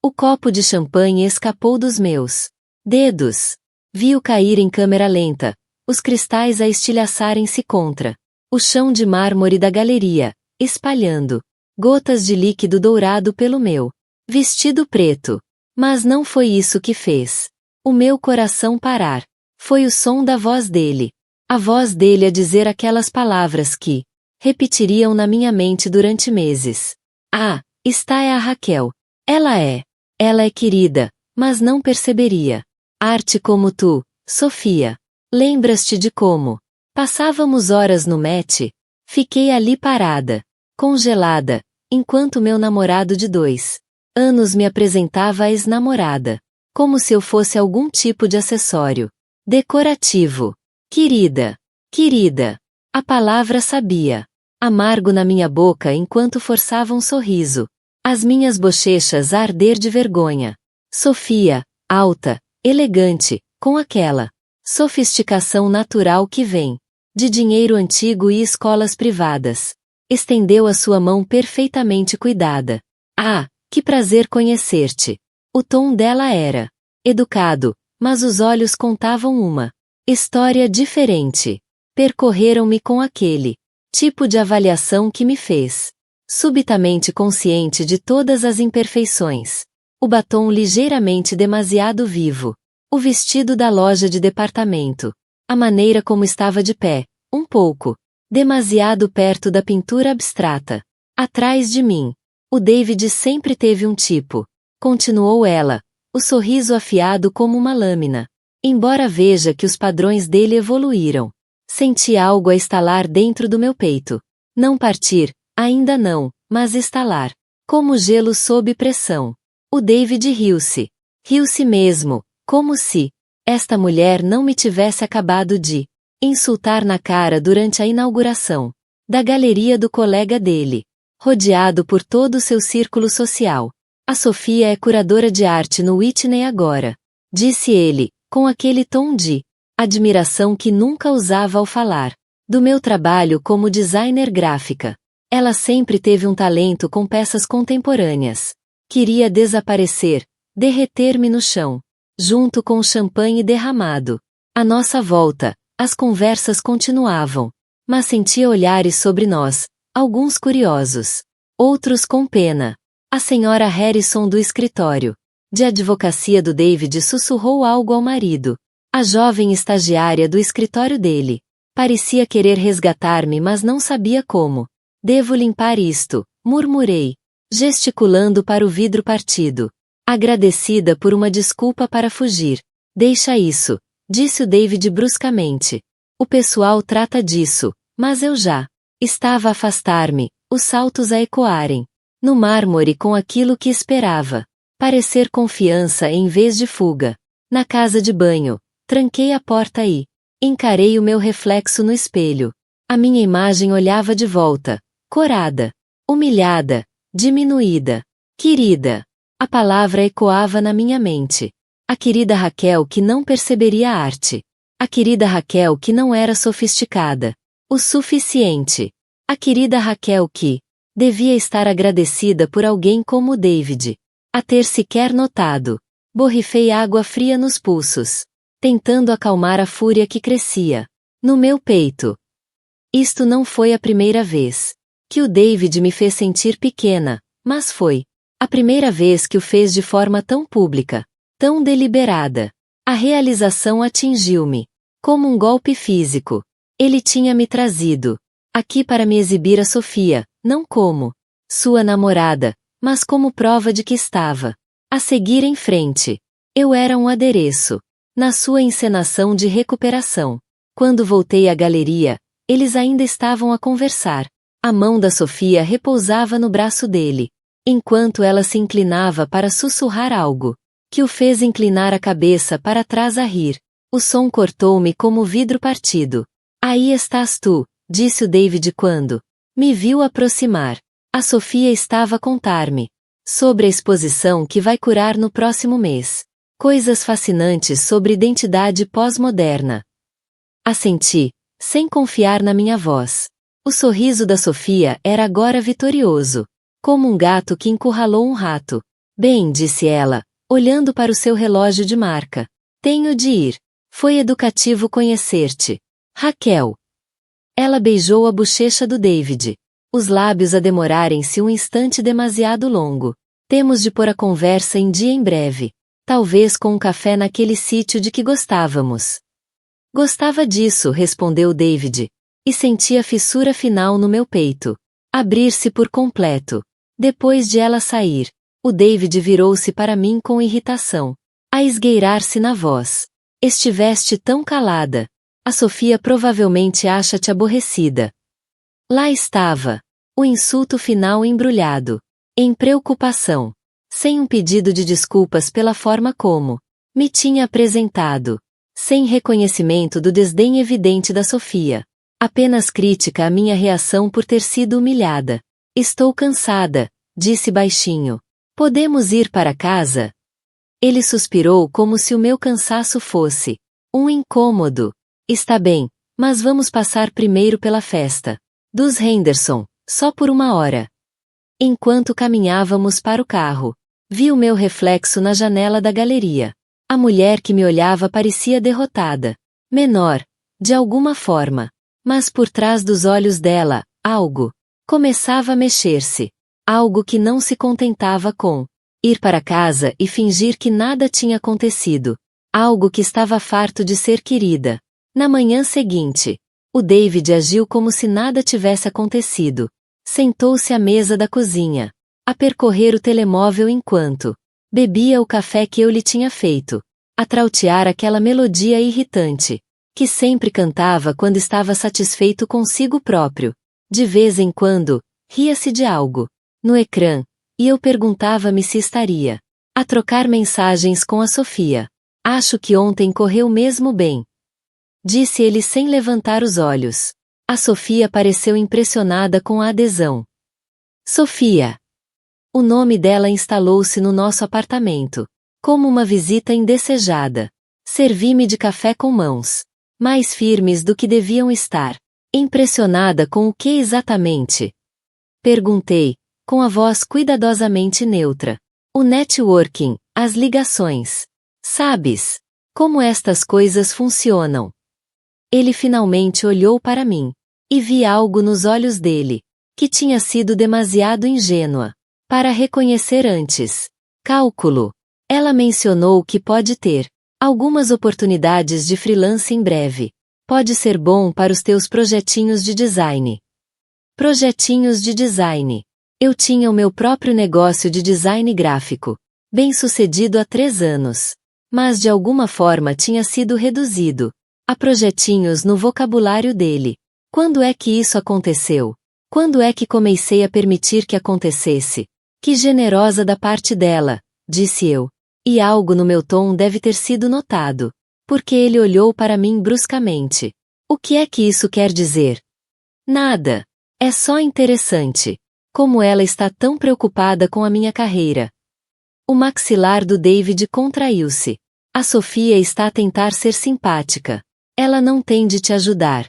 O copo de champanhe escapou dos meus dedos. Vi-o cair em câmera lenta, os cristais a estilhaçarem-se contra o chão de mármore da galeria, espalhando gotas de líquido dourado pelo meu vestido preto. Mas não foi isso que fez o meu coração parar. Foi o som da voz dele. A voz dele a dizer aquelas palavras que repetiriam na minha mente durante meses. Ah, está é a Raquel. Ela é querida, mas não perceberia. Arte como tu, Sofia. Lembras-te de como passávamos horas no Met? Fiquei ali parada, congelada, enquanto meu namorado de 2 anos me apresentava a ex-namorada, como se eu fosse algum tipo de acessório decorativo. Querida, querida. A palavra sabia amargo na minha boca enquanto forçava um sorriso. As minhas bochechas a arder de vergonha. Sofia, alta, elegante, com aquela sofisticação natural que vem de dinheiro antigo e escolas privadas. Estendeu a sua mão perfeitamente cuidada. Ah, que prazer conhecer-te. O tom dela era educado, mas os olhos contavam uma história diferente. Percorreram-me com aquele tipo de avaliação que me fez subitamente consciente de todas as imperfeições. O batom ligeiramente demasiado vivo. O vestido da loja de departamento. A maneira como estava de pé, um pouco demasiado perto da pintura abstrata. Atrás de mim. O David sempre teve um tipo. Continuou ela, o sorriso afiado como uma lâmina. Embora veja que os padrões dele evoluíram. Senti algo a estalar dentro do meu peito. Não partir, ainda não, mas estalar. Como gelo sob pressão. O David riu-se. Riu-se mesmo, como se esta mulher não me tivesse acabado de insultar na cara durante a inauguração da galeria do colega dele. Rodeado por todo o seu círculo social. A Sofia é curadora de arte no Whitney agora. Disse ele, com aquele tom de admiração que nunca usava ao falar do meu trabalho como designer gráfica. Ela sempre teve um talento com peças contemporâneas. Queria desaparecer, derreter-me no chão, junto com o champanhe derramado. À nossa volta, as conversas continuavam, mas sentia olhares sobre nós, alguns curiosos, outros com pena. A senhora Harrison do escritório de advocacia do David sussurrou algo ao marido. A jovem estagiária do escritório dele parecia querer resgatar-me, mas não sabia como. Devo limpar isto, murmurei, gesticulando para o vidro partido. Agradecida por uma desculpa para fugir. Deixa isso, disse o David bruscamente. O pessoal trata disso, mas eu já estava a afastar-me, os saltos a ecoarem no mármore com aquilo que esperava. Parecer confiança em vez de fuga. Na casa de banho, tranquei a porta e encarei o meu reflexo no espelho. A minha imagem olhava de volta, corada, humilhada, diminuída. Querida. A palavra ecoava na minha mente. A querida Raquel que não perceberia a arte. A querida Raquel que não era sofisticada o suficiente. A querida Raquel que devia estar agradecida por alguém como o David. A ter sequer notado. Borrifei água fria nos pulsos, tentando acalmar a fúria que crescia no meu peito. Isto não foi a primeira vez que o David me fez sentir pequena, mas foi a primeira vez que o fez de forma tão pública, tão deliberada. A realização atingiu-me como um golpe físico. Ele tinha me trazido aqui para me exibir a Sofia, não como sua namorada, mas como prova de que estava a seguir em frente. Eu era um adereço na sua encenação de recuperação. Quando voltei à galeria, eles ainda estavam a conversar. A mão da Sofia repousava no braço dele, enquanto ela se inclinava para sussurrar algo, que o fez inclinar a cabeça para trás a rir. O som cortou-me como vidro partido. Aí estás tu, disse o David quando me viu aproximar. A Sofia estava a contar-me sobre a exposição que vai curar no próximo mês. Coisas fascinantes sobre identidade pós-moderna. Assenti, sem confiar na minha voz. O sorriso da Sofia era agora vitorioso, como um gato que encurralou um rato. Bem, disse ela, olhando para o seu relógio de marca. Tenho de ir. Foi educativo conhecer-te. Raquel. Ela beijou a bochecha do David. Os lábios a demorarem-se um instante demasiado longo. Temos de pôr a conversa em dia em breve. Talvez com um café naquele sítio de que gostávamos. Gostava disso, respondeu David. E senti a fissura final no meu peito. Abrir-se por completo. Depois de ela sair, o David virou-se para mim com irritação. A esgueirar-se na voz. Estiveste tão calada. A Sofia provavelmente acha-te aborrecida. Lá estava. O insulto final embrulhado. Em preocupação. Sem um pedido de desculpas pela forma como me tinha apresentado. Sem reconhecimento do desdém evidente da Sofia. Apenas crítica à minha reação por ter sido humilhada. Estou cansada, disse baixinho. Podemos ir para casa? Ele suspirou como se o meu cansaço fosse um incômodo. Está bem, mas vamos passar primeiro pela festa dos Henderson, só por 1 hora. Enquanto caminhávamos para o carro, vi o meu reflexo na janela da galeria. A mulher que me olhava parecia derrotada. Menor, de alguma forma. Mas por trás dos olhos dela, algo começava a mexer-se. Algo que não se contentava com ir para casa e fingir que nada tinha acontecido. Algo que estava farto de ser querida. Na manhã seguinte, o David agiu como se nada tivesse acontecido. Sentou-se à mesa da cozinha, a percorrer o telemóvel enquanto bebia o café que eu lhe tinha feito, a trautear aquela melodia irritante, que sempre cantava quando estava satisfeito consigo próprio. De vez em quando, ria-se de algo no ecrã, e eu perguntava-me se estaria a trocar mensagens com a Sofia. Acho que ontem correu mesmo bem. Disse ele sem levantar os olhos. A Sofia pareceu impressionada com a adesão. Sofia. O nome dela instalou-se no nosso apartamento, como uma visita indesejada. Servi-me de café com mãos mais firmes do que deviam estar. Impressionada com o que exatamente? Perguntei, com a voz cuidadosamente neutra. O networking, as ligações. Sabes como estas coisas funcionam? Ele finalmente olhou para mim. E vi algo nos olhos dele, que tinha sido demasiado ingênua para reconhecer antes. Cálculo. Ela mencionou que pode ter algumas oportunidades de freelance em breve. Pode ser bom para os teus projetinhos de design. Projetinhos de design. Eu tinha o meu próprio negócio de design gráfico, bem-sucedido há 3 anos. Mas de alguma forma tinha sido reduzido a projetinhos no vocabulário dele. Quando é que isso aconteceu? Quando é que comecei a permitir que acontecesse? Que generosa da parte dela, disse eu. E algo no meu tom deve ter sido notado, porque ele olhou para mim bruscamente. O que é que isso quer dizer? Nada. É só interessante. Como ela está tão preocupada com a minha carreira. O maxilar do David contraiu-se. A Sofia está a tentar ser simpática. Ela não tem de te ajudar.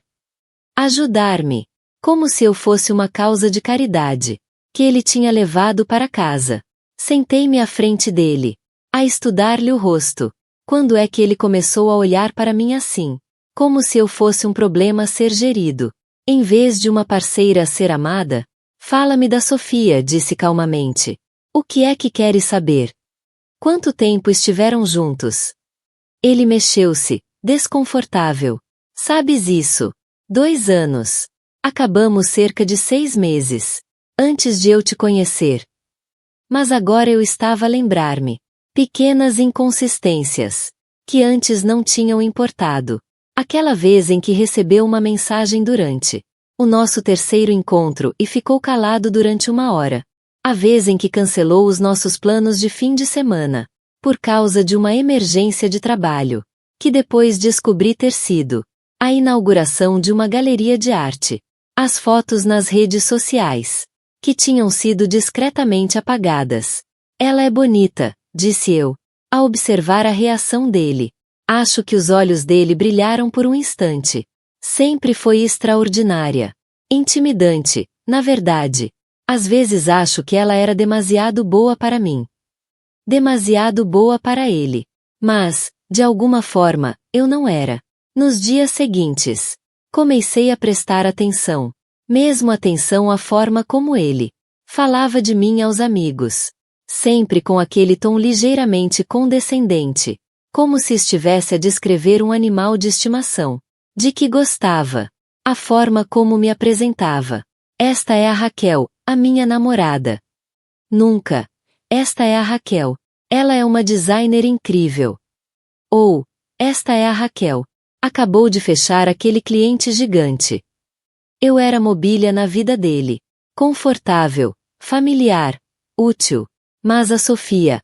Ajudar-me. Como se eu fosse uma causa de caridade, que ele tinha levado para casa. Sentei-me à frente dele, a estudar-lhe o rosto. Quando é que ele começou a olhar para mim assim? Como se eu fosse um problema a ser gerido, em vez de uma parceira a ser amada? Fala-me da Sofia, disse calmamente. O que é que queres saber? Quanto tempo estiveram juntos? Ele mexeu-se, desconfortável. Sabes isso? 2 anos. Acabamos cerca de 6 meses. Antes de eu te conhecer. Mas agora eu estava a lembrar-me. Pequenas inconsistências. Que antes não tinham importado. Aquela vez em que recebeu uma mensagem durante o nosso terceiro encontro e ficou calado durante 1 hora. A vez em que cancelou os nossos planos de fim de semana. Por causa de uma emergência de trabalho. Que depois descobri ter sido a inauguração de uma galeria de arte. As fotos nas redes sociais. Que tinham sido discretamente apagadas. Ela é bonita, disse eu, a observar a reação dele. Acho que os olhos dele brilharam por um instante. Sempre foi extraordinária. Intimidante, na verdade. Às vezes acho que ela era demasiado boa para mim. demasiado boa para ele. Mas, de alguma forma, eu não era. Nos dias seguintes, comecei a prestar atenção. Mesmo atenção à forma como ele falava de mim aos amigos. Sempre com aquele tom ligeiramente condescendente, como se estivesse a descrever um animal de estimação, de que gostava. A forma como me apresentava. Esta é a Raquel, a minha namorada. Nunca. Esta é a Raquel. Ela é uma designer incrível. Ou, esta é a Raquel. Acabou de fechar aquele cliente gigante. Eu era mobília na vida dele. Confortável, familiar, útil. Mas a Sofia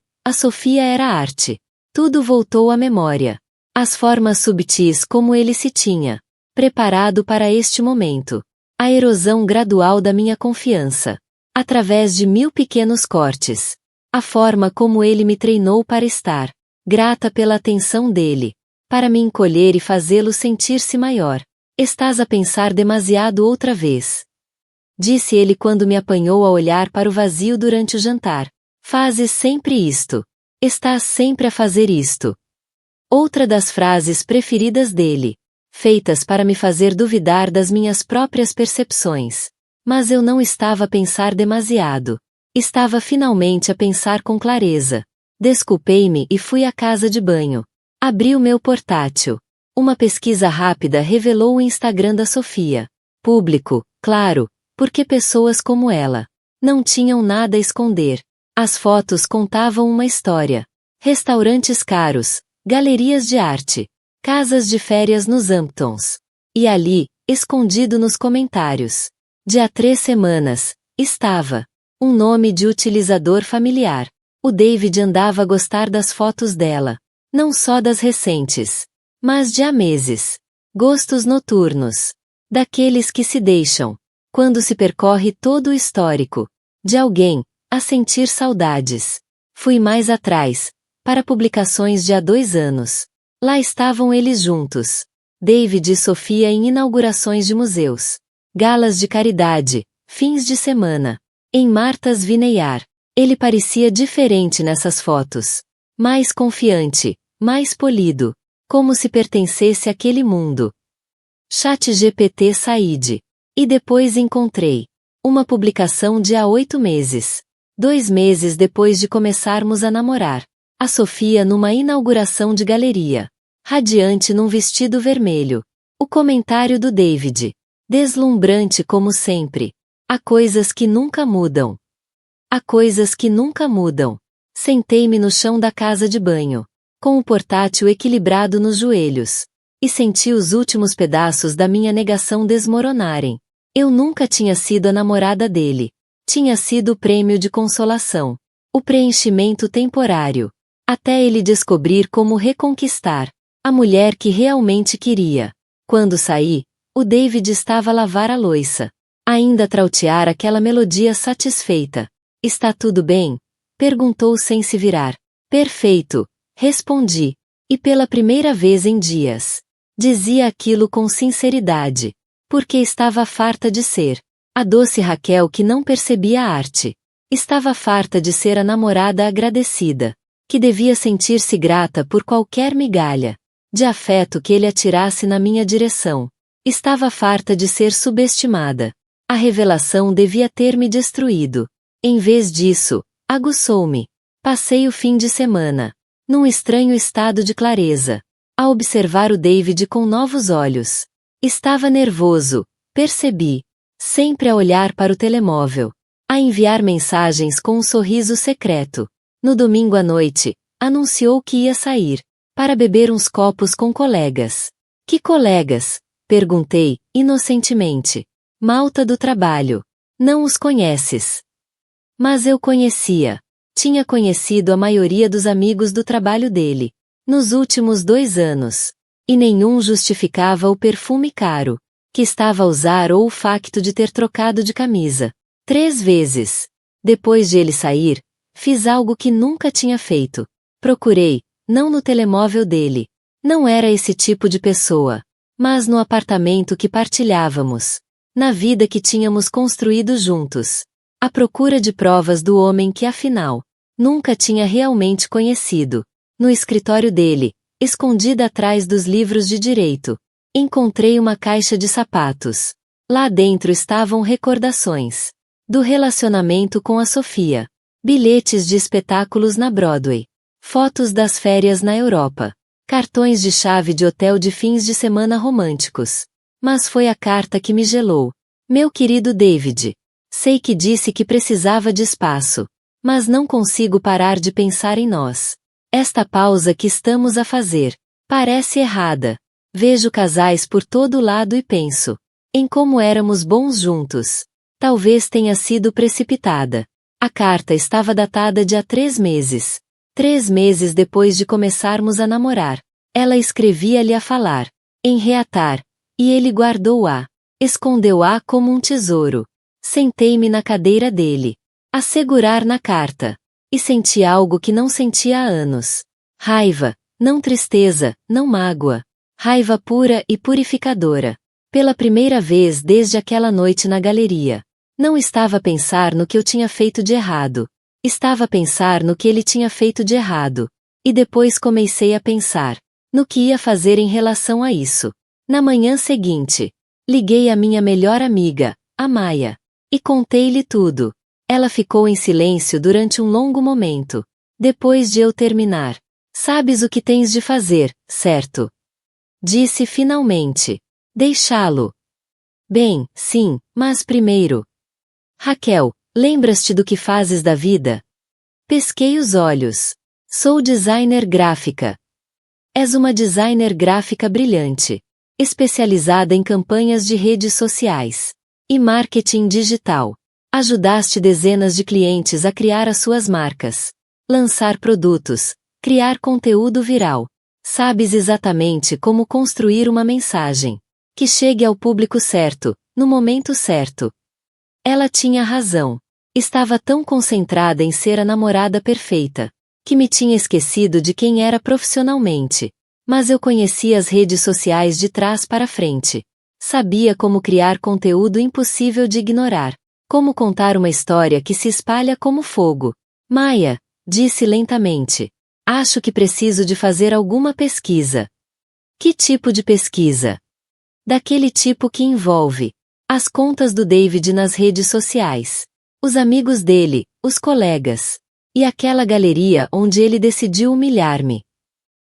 era arte. Tudo voltou à memória. As formas subtis como ele se tinha preparado para este momento. A erosão gradual da minha confiança. Através de 1000 pequenos cortes. A forma como ele me treinou para estar grata pela atenção dele. Para me encolher e fazê-lo sentir-se maior. Estás a pensar demasiado outra vez. Disse ele quando me apanhou a olhar para o vazio durante o jantar. Fazes sempre isto. Estás sempre a fazer isto. Outra das frases preferidas dele. Feitas para me fazer duvidar das minhas próprias percepções. Mas eu não estava a pensar demasiado. Estava finalmente a pensar com clareza. Desculpei-me e fui à casa de banho. Abri o meu portátil. Uma pesquisa rápida revelou o Instagram da Sofia. Público, claro, porque pessoas como ela não tinham nada a esconder. As fotos contavam uma história. Restaurantes caros, galerias de arte, casas de férias nos Hamptons. E ali, escondido nos comentários, de há 3 semanas, estava um nome de utilizador familiar. O David andava a gostar das fotos dela. Não só das recentes, mas de há meses. Gostos noturnos. Daqueles que se deixam, quando se percorre todo o histórico de alguém, a sentir saudades. Fui mais atrás, para publicações de há 2 anos. Lá estavam eles juntos. David e Sofia em inaugurações de museus, galas de caridade, fins de semana. Em Martha's Vineyard. Ele parecia diferente nessas fotos. Mais confiante, mais polido, como se pertencesse àquele mundo. ChatGPT Said. E depois encontrei uma publicação de há 8 meses. 2 meses depois de começarmos a namorar. A Sofia numa inauguração de galeria. Radiante num vestido vermelho. O comentário do David. Deslumbrante como sempre. Há coisas que nunca mudam. Há coisas que nunca mudam. Sentei-me no chão da casa de banho, com o portátil equilibrado nos joelhos, e senti os últimos pedaços da minha negação desmoronarem. Eu nunca tinha sido a namorada dele. Tinha sido o prêmio de consolação. O preenchimento temporário. Até ele descobrir como reconquistar a mulher que realmente queria. Quando saí, o David estava a lavar a louça. Ainda a trautear aquela melodia satisfeita. Está tudo bem? Perguntou sem se virar. Perfeito, respondi. E pela primeira vez em dias. Dizia aquilo com sinceridade. Porque estava farta de ser a doce Raquel que não percebia a arte. Estava farta de ser a namorada agradecida, que devia sentir-se grata por qualquer migalha de afeto que ele atirasse na minha direção. Estava farta de ser subestimada. A revelação devia ter me destruído. Em vez disso, aguçou-me. Passei o fim de semana, num estranho estado de clareza, a observar o David com novos olhos. Estava nervoso, percebi, sempre a olhar para o telemóvel, a enviar mensagens com um sorriso secreto. No domingo à noite, anunciou que ia sair, para beber uns copos com colegas. Que colegas? Perguntei, inocentemente. Malta do trabalho. Não os conheces? Mas eu conhecia. Tinha conhecido a maioria dos amigos do trabalho dele, nos últimos 2 anos. E nenhum justificava o perfume caro que estava a usar ou o facto de ter trocado de camisa 3 vezes. Depois de ele sair, fiz algo que nunca tinha feito. Procurei, não no telemóvel dele. Não era esse tipo de pessoa. Mas no apartamento que partilhávamos. Na vida que tínhamos construído juntos. À procura de provas do homem que afinal Nunca tinha realmente conhecido. No escritório dele, escondida atrás dos livros de direito, encontrei uma caixa de sapatos. Lá dentro estavam recordações do relacionamento com a Sofia, bilhetes de espetáculos na Broadway, fotos das férias na Europa, cartões de chave de hotel de fins de semana românticos. Mas foi a carta que me gelou. Meu querido David, sei que disse que precisava de espaço, mas não consigo parar de pensar em nós. Esta pausa que estamos a fazer parece errada. Vejo casais por todo lado e penso em como éramos bons juntos. Talvez tenha sido precipitada. A carta estava datada de há 3 meses. 3 meses depois de começarmos a namorar. Ela escrevia-lhe a falar, em reatar, e ele guardou-a. Escondeu-a como um tesouro. Sentei-me na cadeira dele, a segurar na carta, e senti algo que não sentia há anos. Raiva, não tristeza, não mágoa. Raiva pura e purificadora. Pela primeira vez desde aquela noite na galeria. Não estava a pensar no que eu tinha feito de errado. Estava a pensar no que ele tinha feito de errado. E depois comecei a pensar no que ia fazer em relação a isso. Na manhã seguinte, liguei à minha melhor amiga, a Maia, e contei-lhe tudo. Ela ficou em silêncio durante um longo momento. Depois de eu terminar. Sabes o que tens de fazer, certo? Disse finalmente. Deixá-lo. Bem, sim, mas primeiro. Raquel, lembras-te do que fazes da vida? Pesquei os olhos. Sou designer gráfica. És uma designer gráfica brilhante, especializada em campanhas de redes sociais e marketing digital. Ajudaste dezenas de clientes a criar as suas marcas, lançar produtos, criar conteúdo viral. Sabes exatamente como construir uma mensagem que chegue ao público certo, no momento certo. Ela tinha razão. Estava tão concentrada em ser a namorada perfeita, que me tinha esquecido de quem era profissionalmente. Mas eu conhecia as redes sociais de trás para frente. Sabia como criar conteúdo impossível de ignorar. Como contar uma história que se espalha como fogo. Maia, disse lentamente. Acho que preciso de fazer alguma pesquisa. Que tipo de pesquisa? Daquele tipo que envolve as contas do David nas redes sociais, os amigos dele, os colegas, e aquela galeria onde ele decidiu humilhar-me.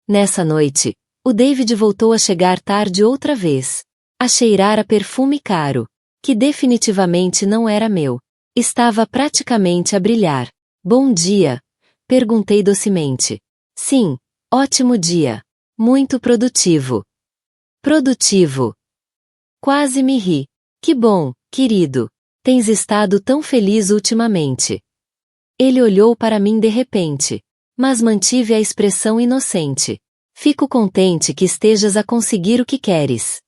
Nessa noite, o David voltou a chegar tarde outra vez, a cheirar a perfume caro, que definitivamente não era meu. Estava praticamente a brilhar. Bom dia? Perguntei docemente. Sim, ótimo dia. Muito produtivo. Produtivo. Quase me ri. Que bom, querido. Tens estado tão feliz ultimamente. Ele olhou para mim de repente, mas mantive a expressão inocente. Fico contente que estejas a conseguir o que queres.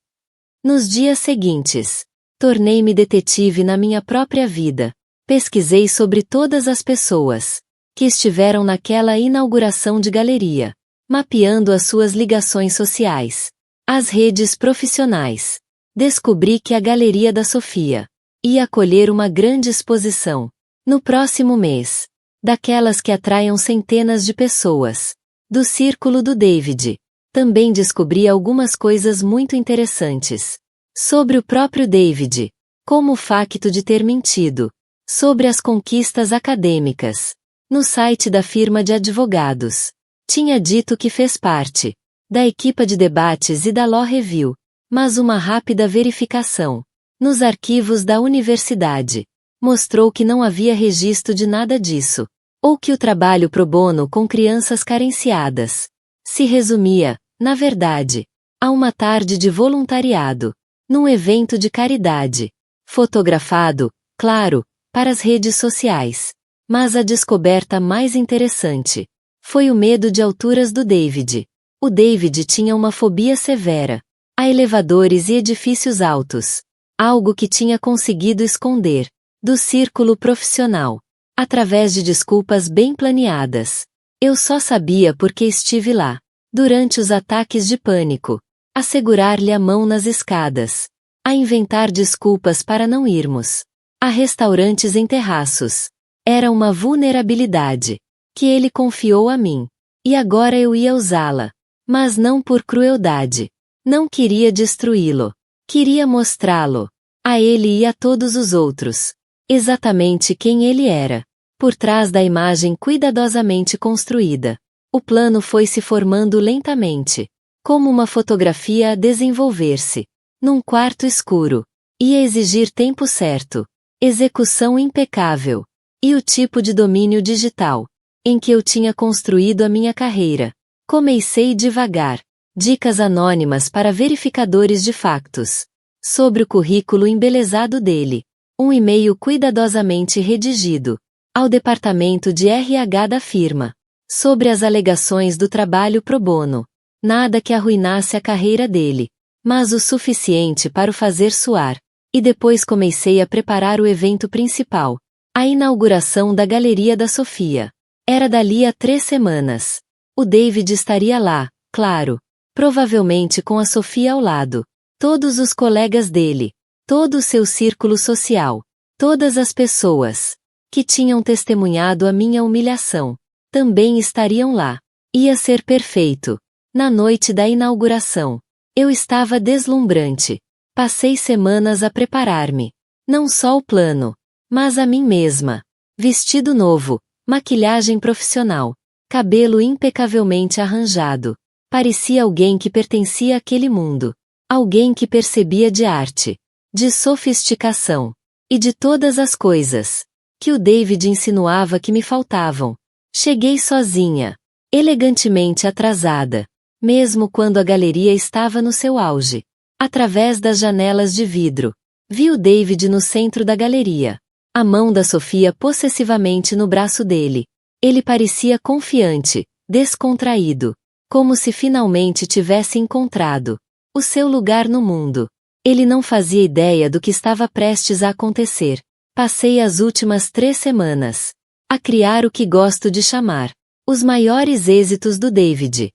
Nos dias seguintes, tornei-me detetive na minha própria vida. Pesquisei sobre todas as pessoas que estiveram naquela inauguração de galeria, mapeando as suas ligações sociais, as redes profissionais. Descobri que a Galeria da Sofia ia acolher uma grande exposição no próximo mês, daquelas que atraiam centenas de pessoas, do círculo do David. Também descobri algumas coisas muito interessantes sobre o próprio David, como o facto de ter mentido sobre as conquistas acadêmicas. No site da firma de advogados, tinha dito que fez parte da equipa de debates e da Law Review, mas uma rápida verificação nos arquivos da universidade mostrou que não havia registro de nada disso, ou que o trabalho pro bono com crianças carenciadas se resumia, na verdade, a uma tarde de voluntariado, num evento de caridade, fotografado, claro, para as redes sociais. Mas a descoberta mais interessante foi o medo de alturas do David. O David tinha uma fobia severa a elevadores e edifícios altos, algo que tinha conseguido esconder do círculo profissional, através de desculpas bem planeadas. Eu só sabia porque estive lá, durante os ataques de pânico, a segurar-lhe a mão nas escadas, a inventar desculpas para não irmos a restaurantes em terraços. Era uma vulnerabilidade que ele confiou a mim. E agora eu ia usá-la. Mas não por crueldade. Não queria destruí-lo. Queria mostrá-lo. A ele e a todos os outros. Exatamente quem ele era. Por trás da imagem cuidadosamente construída. O plano foi se formando lentamente. Como uma fotografia a desenvolver-se. Num quarto escuro. Ia exigir tempo certo. Execução impecável. E o tipo de domínio digital. Em que eu tinha construído a minha carreira. Comecei devagar. Dicas anônimas para verificadores de factos. Sobre o currículo embelezado dele. Um e-mail cuidadosamente redigido. Ao departamento de RH da firma. Sobre as alegações do trabalho pro bono. Nada que arruinasse a carreira dele. Mas o suficiente para o fazer suar. E depois comecei a preparar o evento principal. A inauguração da Galeria da Sofia. Era dali a 3 semanas. O David estaria lá, claro. Provavelmente com a Sofia ao lado. Todos os colegas dele. Todo o seu círculo social. Todas as pessoas que tinham testemunhado a minha humilhação. Também estariam lá. Ia ser perfeito. Na noite da inauguração. Eu estava deslumbrante. Passei semanas a preparar-me. Não só o plano, mas a mim mesma. Vestido novo, maquilhagem profissional, cabelo impecavelmente arranjado. Parecia alguém que pertencia àquele mundo. Alguém que percebia de arte, de sofisticação, e de todas as coisas que o David insinuava que me faltavam. Cheguei sozinha, elegantemente atrasada, mesmo quando a galeria estava no seu auge. Através das janelas de vidro, vi o David no centro da galeria. A mão da Sofia possessivamente no braço dele. Ele parecia confiante, descontraído, como se finalmente tivesse encontrado o seu lugar no mundo. Ele não fazia ideia do que estava prestes a acontecer. Passei as últimas 3 semanas a criar o que gosto de chamar os maiores êxitos do David.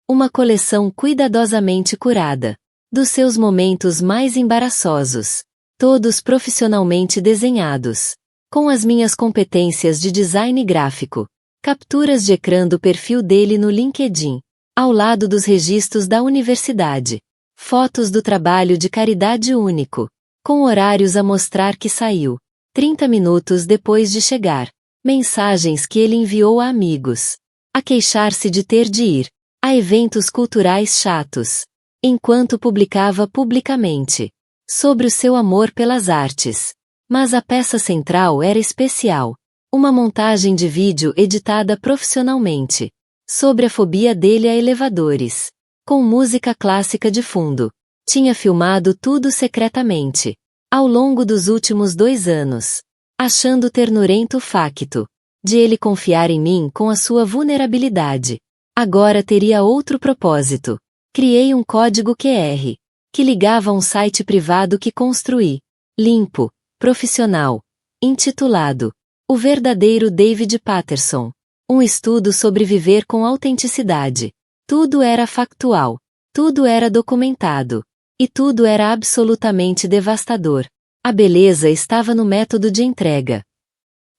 Uma coleção cuidadosamente curada dos seus momentos mais embaraçosos, todos profissionalmente desenhados, com as minhas competências de design gráfico, capturas de ecrã do perfil dele no LinkedIn, ao lado dos registros da universidade, fotos do trabalho de caridade único, com horários a mostrar que saiu, 30 minutos depois de chegar, mensagens que ele enviou a amigos, a queixar-se de ter de ir a eventos culturais chatos, enquanto publicava publicamente sobre o seu amor pelas artes. Mas a peça central era especial, uma montagem de vídeo editada profissionalmente, sobre a fobia dele a elevadores, com música clássica de fundo. Tinha filmado tudo secretamente, ao longo dos últimos 2 anos, achando ternurento o facto de ele confiar em mim com a sua vulnerabilidade. Agora teria outro propósito. Criei um código QR, que ligava a um site privado que construí, limpo, profissional, intitulado O Verdadeiro David Patterson. Um estudo sobre viver com autenticidade. Tudo era factual, tudo era documentado, e tudo era absolutamente devastador. A beleza estava no método de entrega.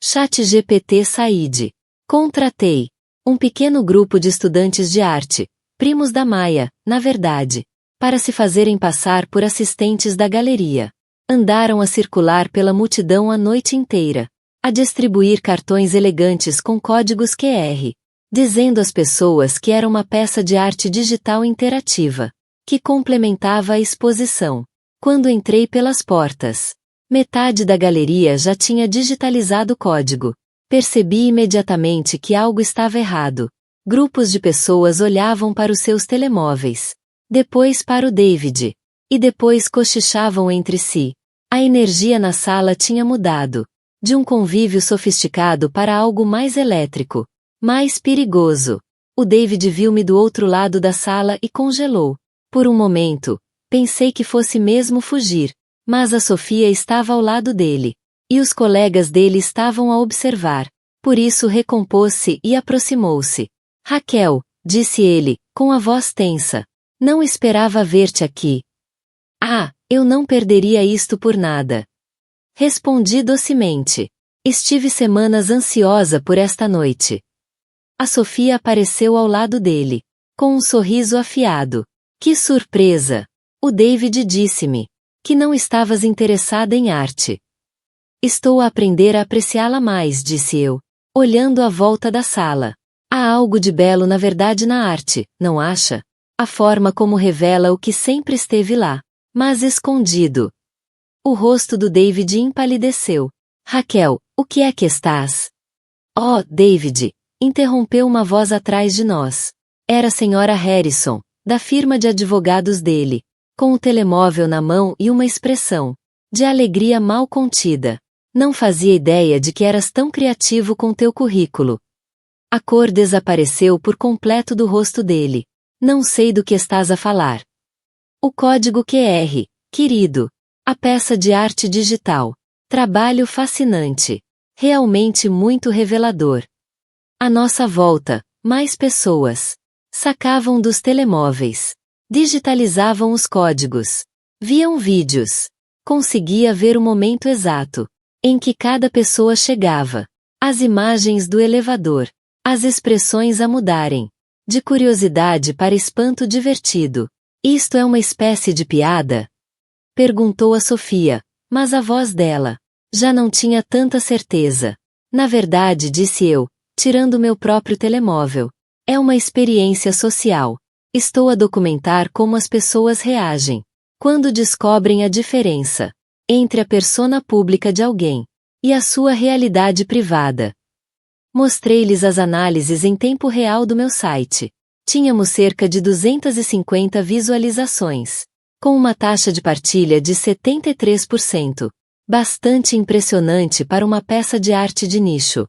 ChatGPT Said. Contratei um pequeno grupo de estudantes de arte, primos da Maia, na verdade, para se fazerem passar por assistentes da galeria. Andaram a circular pela multidão a noite inteira, a distribuir cartões elegantes com códigos QR, dizendo às pessoas que era uma peça de arte digital interativa, que complementava a exposição. Quando entrei pelas portas, metade da galeria já tinha digitalizado o código. Percebi imediatamente que algo estava errado. Grupos de pessoas olhavam para os seus telemóveis, depois para o David, e depois cochichavam entre si. A energia na sala tinha mudado, de um convívio sofisticado para algo mais elétrico, mais perigoso. O David viu-me do outro lado da sala e congelou. Por um momento, pensei que fosse mesmo fugir, mas a Sofia estava ao lado dele, e os colegas dele estavam a observar. Por isso recompôs-se e aproximou-se. Raquel, disse ele, com a voz tensa. Não esperava ver-te aqui. Ah, eu não perderia isto por nada. Respondi docemente. Estive semanas ansiosa por esta noite. A Sofia apareceu ao lado dele, com um sorriso afiado. Que surpresa! O David disse-me que não estavas interessada em arte. Estou a aprender a apreciá-la mais, disse eu, olhando à volta da sala. Há algo de belo na verdade na arte, não acha? A forma como revela o que sempre esteve lá, mas escondido. O rosto do David empalideceu. Raquel, o que é que estás? Oh, David, interrompeu uma voz atrás de nós. Era a senhora Harrison, da firma de advogados dele, com o telemóvel na mão e uma expressão de alegria mal contida. Não fazia ideia de que eras tão criativo com teu currículo. A cor desapareceu por completo do rosto dele. Não sei do que estás a falar. O código QR, querido. A peça de arte digital. Trabalho fascinante. Realmente muito revelador. À nossa volta, mais pessoas sacavam dos telemóveis. Digitalizavam os códigos. Viam vídeos. Conseguia ver o momento exato em que cada pessoa chegava. As imagens do elevador. As expressões a mudarem. De curiosidade para espanto divertido. Isto é uma espécie de piada? Perguntou a Sofia, mas a voz dela já não tinha tanta certeza. Na verdade, disse eu, tirando meu próprio telemóvel. É uma experiência social. Estou a documentar como as pessoas reagem quando descobrem a diferença entre a persona pública de alguém e a sua realidade privada. Mostrei-lhes as análises em tempo real do meu site. Tínhamos cerca de 250 visualizações, com uma taxa de partilha de 73%. Bastante impressionante para uma peça de arte de nicho.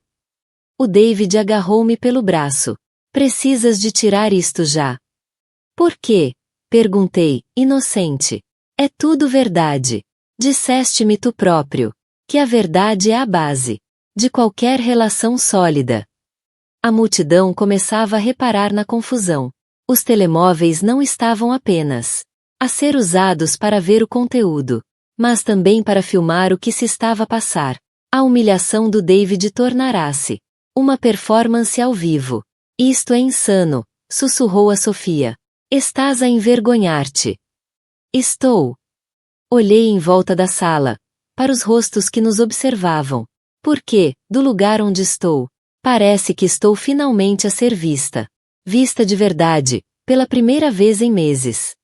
O David agarrou-me pelo braço. Precisas de tirar isto já. Por quê? Perguntei, inocente. É tudo verdade. Disseste-me tu próprio que a verdade é a base de qualquer relação sólida. A multidão começava a reparar na confusão. Os telemóveis não estavam apenas a ser usados para ver o conteúdo, mas também para filmar o que se estava a passar. A humilhação do David tornará-se uma performance ao vivo. Isto é insano, sussurrou a Sofia. Estás a envergonhar-te. Estou. Olhei em volta da sala, para os rostos que nos observavam. Porque, do lugar onde estou, parece que estou finalmente a ser vista. Vista de verdade, pela primeira vez em meses.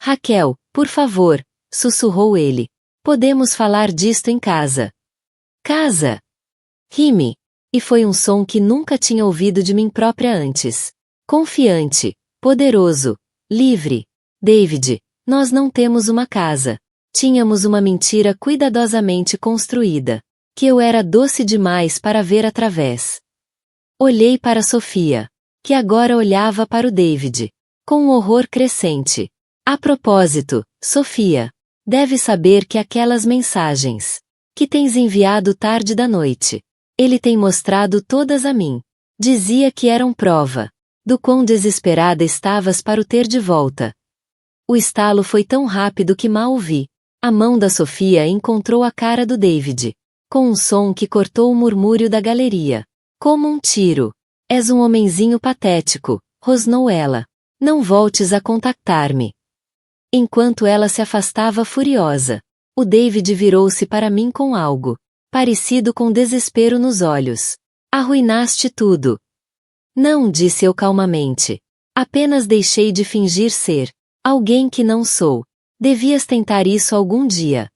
Raquel, por favor, sussurrou ele. Podemos falar disto em casa. Casa? Ri-me. E foi um som que nunca tinha ouvido de mim própria antes. Confiante, poderoso, livre. David, nós não temos uma casa. Tínhamos uma mentira cuidadosamente construída. Que eu era doce demais para ver através. Olhei para Sofia, que agora olhava para o David, com um horror crescente. A propósito, Sofia, deve saber que aquelas mensagens que tens enviado tarde da noite, ele tem mostrado todas a mim. Dizia que eram prova do quão desesperada estavas para o ter de volta. O estalo foi tão rápido que mal o vi. A mão da Sofia encontrou a cara do David, com um som que cortou o murmúrio da galeria. Como um tiro. És um homenzinho patético, rosnou ela. Não voltes a contactar-me. Enquanto ela se afastava furiosa, o David virou-se para mim com algo parecido com desespero nos olhos. Arruinaste tudo. Não, disse eu calmamente. Apenas deixei de fingir ser alguém que não sou. Devias tentar isso algum dia.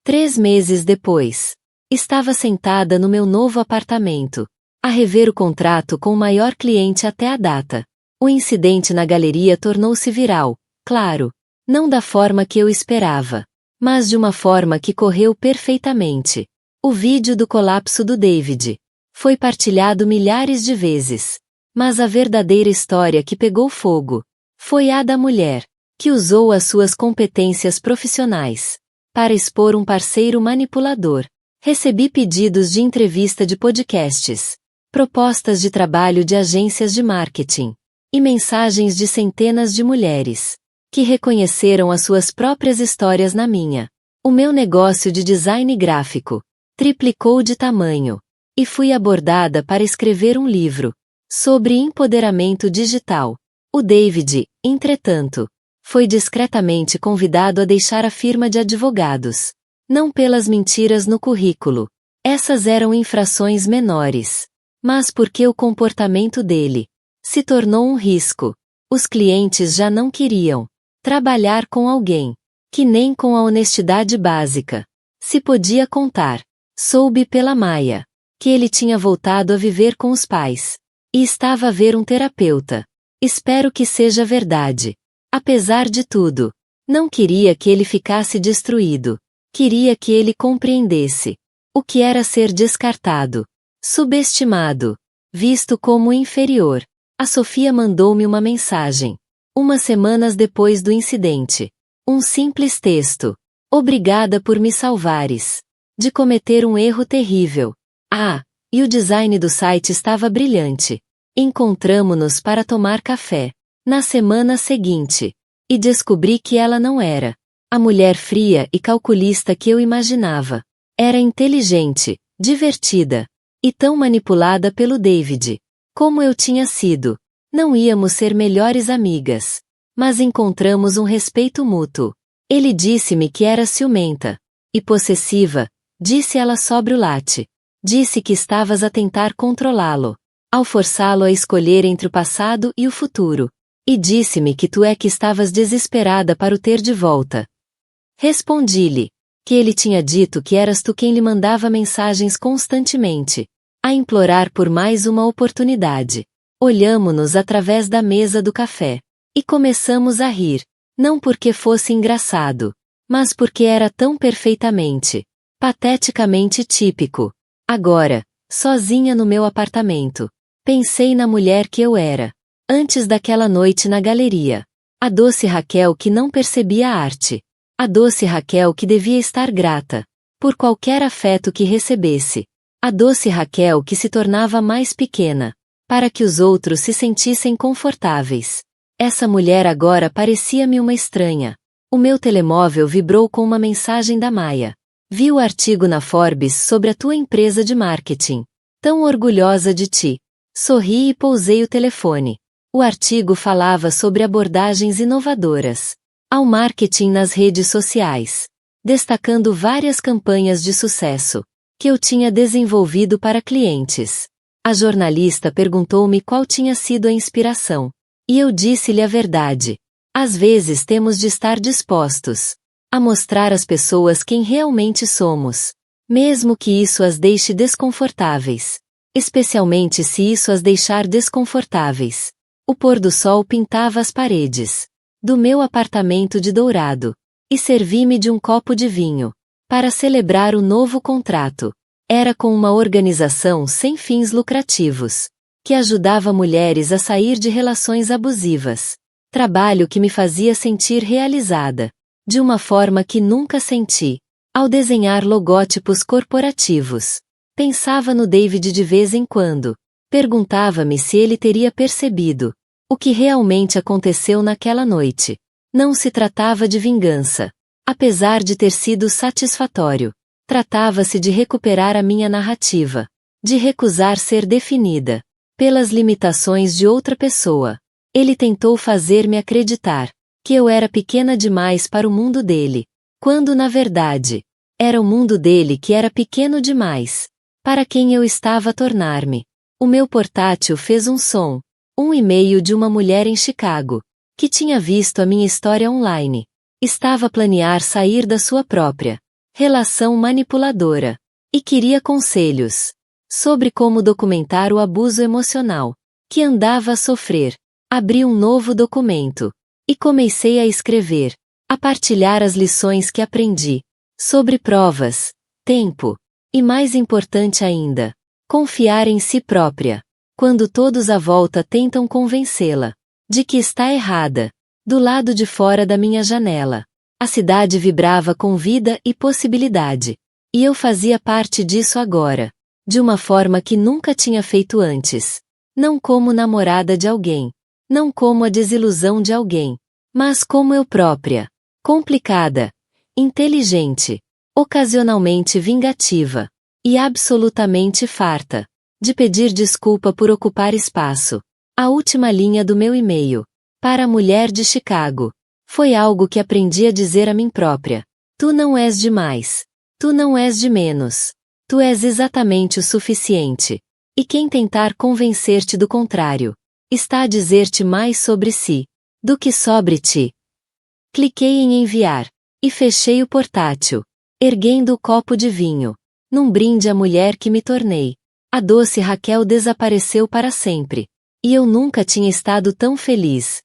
3 meses depois, estava sentada no meu novo apartamento, a rever o contrato com o maior cliente até a data. O incidente na galeria tornou-se viral, claro, não da forma que eu esperava, mas de uma forma que correu perfeitamente. O vídeo do colapso do David foi partilhado milhares de vezes, mas a verdadeira história que pegou fogo foi a da mulher que usou as suas competências profissionais para expor um parceiro manipulador. Recebi pedidos de entrevista de podcasts, propostas de trabalho de agências de marketing e mensagens de centenas de mulheres que reconheceram as suas próprias histórias na minha. O meu negócio de design gráfico triplicou de tamanho e fui abordada para escrever um livro sobre empoderamento digital. O David, entretanto, foi discretamente convidado a deixar a firma de advogados. Não pelas mentiras no currículo. Essas eram infrações menores. Mas porque o comportamento dele se tornou um risco. Os clientes já não queriam trabalhar com alguém que nem com a honestidade básica se podia contar. Soube pela Maia que ele tinha voltado a viver com os pais e estava a ver um terapeuta. Espero que seja verdade. Apesar de tudo, não queria que ele ficasse destruído. Queria que ele compreendesse o que era ser descartado, subestimado, visto como inferior. A Sofia mandou-me uma mensagem, umas semanas depois do incidente. Um simples texto. Obrigada por me salvares de cometer um erro terrível. Ah, e o design do site estava brilhante. Encontramo-nos para tomar café na semana seguinte e descobri que ela não era a mulher fria e calculista que eu imaginava. Era inteligente, divertida e tão manipulada pelo David como eu tinha sido. Não íamos ser melhores amigas, mas encontramos um respeito mútuo. Ele disse-me que era ciumenta e possessiva, disse ela sobre o latte. Disse que estavas a tentar controlá-lo, ao forçá-lo a escolher entre o passado e o futuro. E disse-me que tu é que estavas desesperada para o ter de volta. Respondi-lhe que ele tinha dito que eras tu quem lhe mandava mensagens constantemente, a implorar por mais uma oportunidade. Olhamo-nos através da mesa do café e começamos a rir, não porque fosse engraçado, mas porque era tão perfeitamente, pateticamente típico. Agora, sozinha no meu apartamento, pensei na mulher que eu era, antes daquela noite na galeria. A doce Raquel que não percebia a arte. A doce Raquel que devia estar grata por qualquer afeto que recebesse. A doce Raquel que se tornava mais pequena, para que os outros se sentissem confortáveis. Essa mulher agora parecia-me uma estranha. O meu telemóvel vibrou com uma mensagem da Maia. Vi o artigo na Forbes sobre a tua empresa de marketing. Tão orgulhosa de ti. Sorri e pousei o telefone. O artigo falava sobre abordagens inovadoras ao marketing nas redes sociais, destacando várias campanhas de sucesso que eu tinha desenvolvido para clientes. A jornalista perguntou-me qual tinha sido a inspiração, e eu disse-lhe a verdade. Às vezes temos de estar dispostos a mostrar às pessoas quem realmente somos, mesmo que isso as deixe desconfortáveis. Especialmente se isso as deixar desconfortáveis. O pôr do sol pintava as paredes do meu apartamento de dourado, e servi-me de um copo de vinho para celebrar o novo contrato. Era com uma organização sem fins lucrativos, que ajudava mulheres a sair de relações abusivas. Trabalho que me fazia sentir realizada, de uma forma que nunca senti, ao desenhar logótipos corporativos. Pensava no David de vez em quando. Perguntava-me se ele teria percebido o que realmente aconteceu naquela noite. Não se tratava de vingança. Apesar de ter sido satisfatório, tratava-se de recuperar a minha narrativa, de recusar ser definida pelas limitações de outra pessoa. Ele tentou fazer-me acreditar que eu era pequena demais para o mundo dele, quando na verdade, era o mundo dele que era pequeno demais para quem eu estava a tornar-me. O meu portátil fez um som, um e-mail de uma mulher em Chicago, que tinha visto a minha história online. Estava a planear sair da sua própria relação manipuladora, e queria conselhos sobre como documentar o abuso emocional que andava a sofrer. Abri um novo documento e comecei a escrever, a partilhar as lições que aprendi sobre provas, tempo e, mais importante ainda, confiar em si própria, quando todos à volta tentam convencê-la de que está errada. Do lado de fora da minha janela, a cidade vibrava com vida e possibilidade, e eu fazia parte disso agora, de uma forma que nunca tinha feito antes. Não como namorada de alguém, não como a desilusão de alguém, mas como eu própria, complicada, inteligente, ocasionalmente vingativa, e absolutamente farta De pedir desculpa por ocupar espaço. A última linha do meu e-mail. Para a mulher de Chicago. Foi algo que aprendi a dizer a mim própria. Tu não és demais. Tu não és de menos. Tu és exatamente o suficiente. E quem tentar convencer-te do contrário, está a dizer-te mais sobre si do que sobre ti. Cliquei em enviar. E fechei o portátil, erguendo o copo de vinho. Num brinde à mulher que me tornei. A doce Raquel desapareceu para sempre. E eu nunca tinha estado tão feliz.